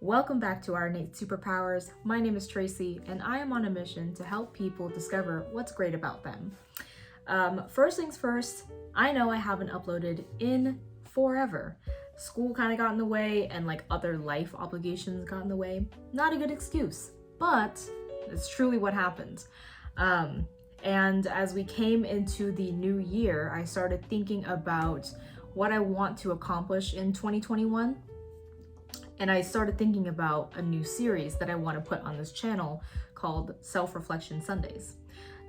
Welcome back to our innate superpowers. My name is Tracy, and I am on a mission to help people discover what's great about them. First things first, I know I haven't uploaded in forever. School kind of got in the way, and like other life obligations got in the way. Not a good excuse, but it's truly what happened. And as we came into the new year, I started thinking about what I want to accomplish in 2021. And I started thinking about a new series that I want to put on this channel called Self-Reflection Sundays.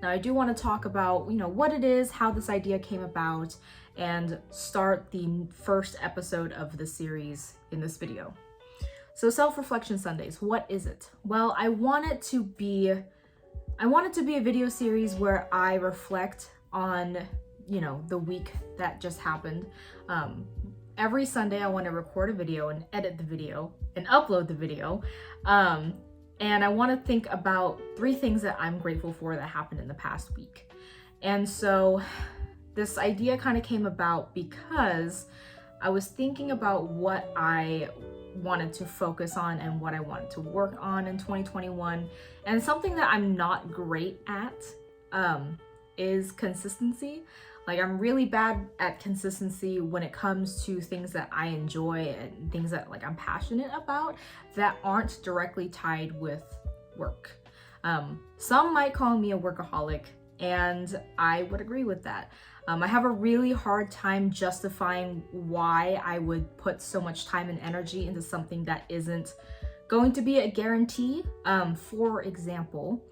Now, I do want to talk about, what it is, how this idea came about, and start the first episode of the series in this video. So Self-Reflection Sundays, what is it? Well, I want it to be a video series where I reflect on, the week that just happened. Every Sunday, I want to record a video and edit the video and upload the video. And I want to think about 3 things that I'm grateful for that happened in the past week. And so this idea kind of came about because I was thinking about what I wanted to focus on and what I wanted to work on in 2021. And something that I'm not great at is consistency. Like, I'm really bad at consistency when it comes to things that I enjoy and things that I'm passionate about that aren't directly tied with work. Some might call me a workaholic, and I would agree with that. I have a really hard time justifying why I would put so much time and energy into something that isn't going to be a guarantee. For example,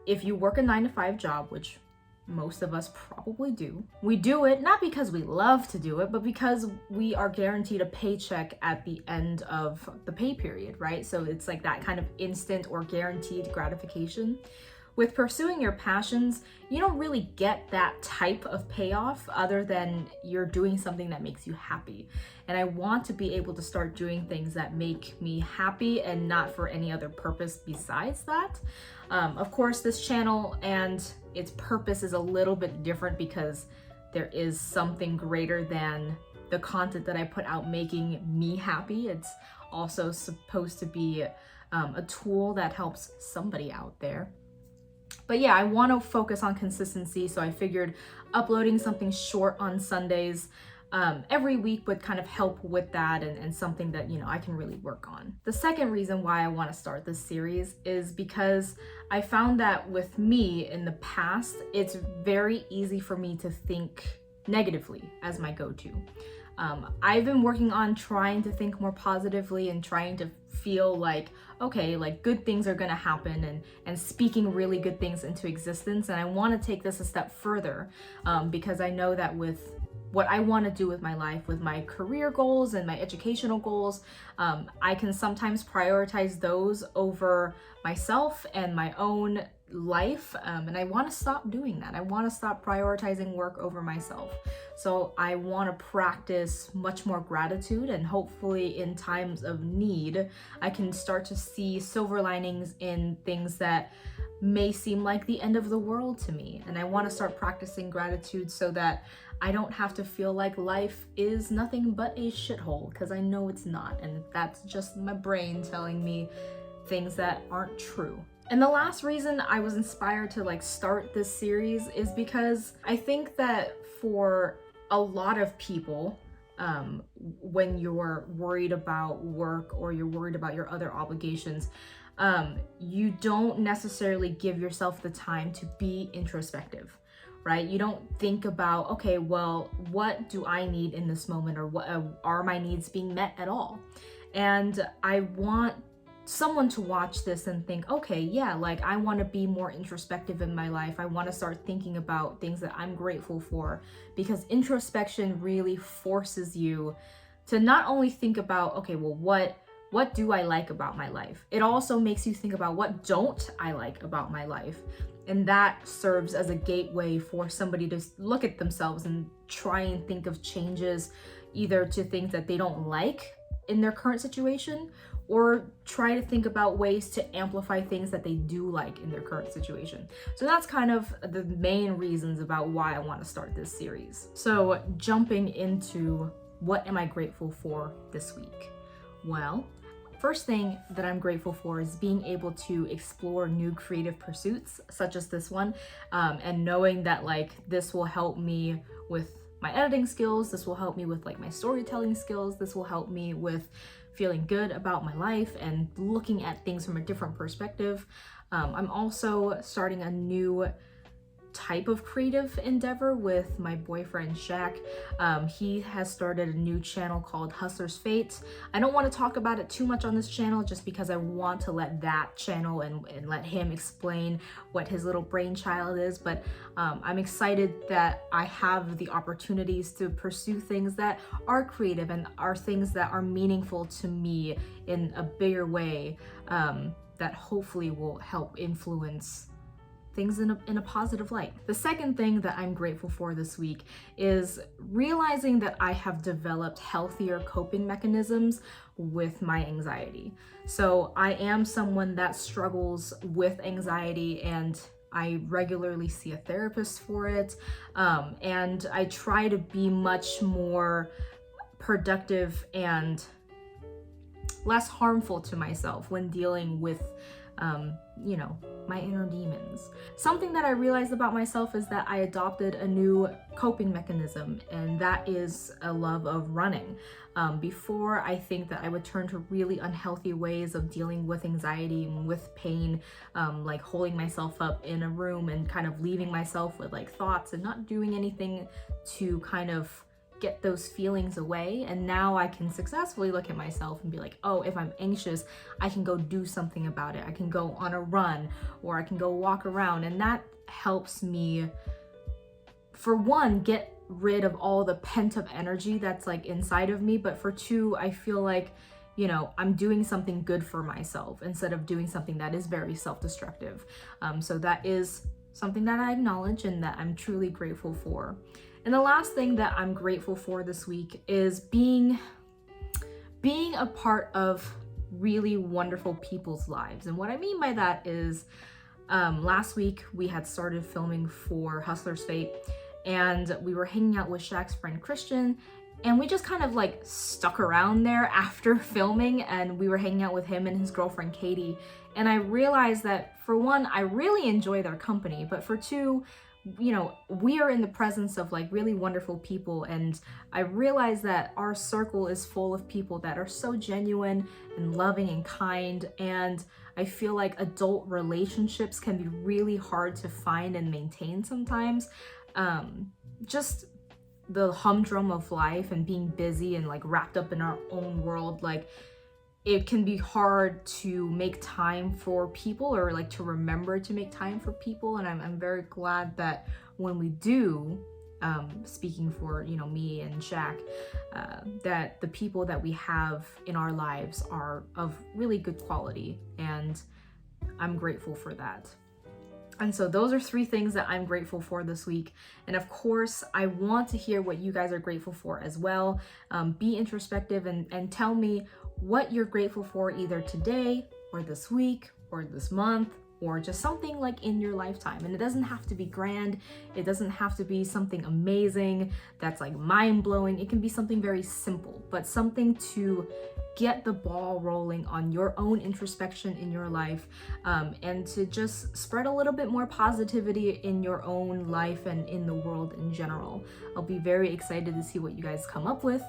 if you work a 9-to-5 job, which most of us probably do. We do it not because we love to do it, but because we are guaranteed a paycheck at the end of the pay period, right? So it's like that kind of instant or guaranteed gratification. With pursuing your passions, you don't really get that type of payoff other than you're doing something that makes you happy. And I want to be able to start doing things that make me happy and not for any other purpose besides that. Of course, this channel and its purpose is a little bit different because there is something greater than the content that I put out making me happy. It's also supposed to be a tool that helps somebody out there. But yeah, I want to focus on consistency, so I figured uploading something short on Sundays every week would kind of help with that and something that, I can really work on. The second reason why I want to start this series is because I found that with me in the past, it's very easy for me to think negatively as my go-to. I've been working on trying to think more positively and trying to feel like, okay, like good things are gonna happen and speaking really good things into existence. And I wanna take this a step further because I know that with what I wanna do with my life, with my career goals and my educational goals, I can sometimes prioritize those over myself and my own life, and I want to stop doing that. I want to stop prioritizing work over myself. So I want to practice much more gratitude, and hopefully in times of need, I can start to see silver linings in things that may seem like the end of the world to me. And I want to start practicing gratitude so that I don't have to feel like life is nothing but a shithole, because I know it's not, and that's just my brain telling me things that aren't true. And the last reason I was inspired to start this series is because I think that for a lot of people, when you're worried about work or you're worried about your other obligations, you don't necessarily give yourself the time to be introspective, right? You don't think about, okay, well, what do I need in this moment, or what are my needs being met at all? And I want someone to watch this and think, okay, yeah, I want to be more introspective in my life. I want to start thinking about things that I'm grateful for, because introspection really forces you to not only think about, okay, well, what do I like about my life? It also makes you think about what don't I like about my life. And that serves as a gateway for somebody to look at themselves and try and think of changes, either to things that they don't like in their current situation, or try to think about ways to amplify things that they do like in their current situation. So that's kind of the main reasons about why I want to start this series. So jumping into what am I grateful for this week? Well, first thing that I'm grateful for is being able to explore new creative pursuits, such as this one, and knowing that like this will help me with my editing skills, this will help me with like my storytelling skills, this will help me with feeling good about my life and looking at things from a different perspective. I'm also starting a new type of creative endeavor with my boyfriend Shaq. He has started a new channel called Hustler's Fate. I don't want to talk about it too much on this channel just because I want to let that channel and let him explain what his little brainchild is, but I'm excited that I have the opportunities to pursue things that are creative and are things that are meaningful to me in a bigger way, that hopefully will help influence things in a positive light. The second thing that I'm grateful for this week is realizing that I have developed healthier coping mechanisms with my anxiety. So I am someone that struggles with anxiety, and I regularly see a therapist for it. And I try to be much more productive and less harmful to myself when dealing with my inner demons. Something that I realized about myself is that I adopted a new coping mechanism, and that is a love of running. Before, I think that I would turn to really unhealthy ways of dealing with anxiety and with pain, like holding myself up in a room and kind of leaving myself with like thoughts and not doing anything to kind of get those feelings away. And now I can successfully look at myself and be like, oh, if I'm anxious, I can go do something about it. I can go on a run, or I can go walk around. And that helps me, for one, get rid of all the pent-up energy that's like inside of me. But for two, I feel like, I'm doing something good for myself instead of doing something that is very self-destructive. So that is something that I acknowledge and that I'm truly grateful for. And the last thing that I'm grateful for this week is being a part of really wonderful people's lives. And what I mean by that is, last week we had started filming for Hustler's Fate, and we were hanging out with Shaq's friend Christian, and we just kind of like stuck around there after filming, and we were hanging out with him and his girlfriend Katie. And I realized that, for one, I really enjoy their company, but for two, we are in the presence of like really wonderful people, and I realize that our circle is full of people that are so genuine and loving and kind, and I feel like adult relationships can be really hard to find and maintain sometimes. Just the humdrum of life and being busy and like wrapped up in our own world, like it can be hard to make time for people, or like to remember to make time for people. And I'm very glad that when we do, speaking for, me and Shaq, that the people that we have in our lives are of really good quality, and I'm grateful for that. And so those are 3 things that I'm grateful for this week. And of course, I want to hear what you guys are grateful for as well. Be introspective and tell me what you're grateful for, either today or this week or this month, or just something like in your lifetime. And it doesn't have to be grand. It doesn't have to be something amazing that's like mind-blowing. It can be something very simple, but something to get the ball rolling on your own introspection in your life, and to just spread a little bit more positivity in your own life and in the world in general. I'll be very excited to see what you guys come up with.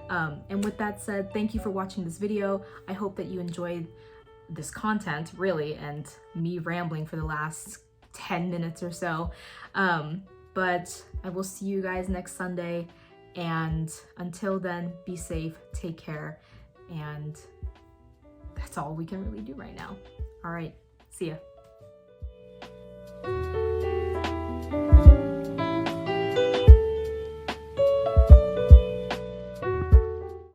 And with that said, thank you for watching this video. I hope that you enjoyed this content, really, and me rambling for the last 10 minutes or so. But I will see you guys next Sunday. And until then, be safe, take care, and that's all we can really do right now. All right, see ya.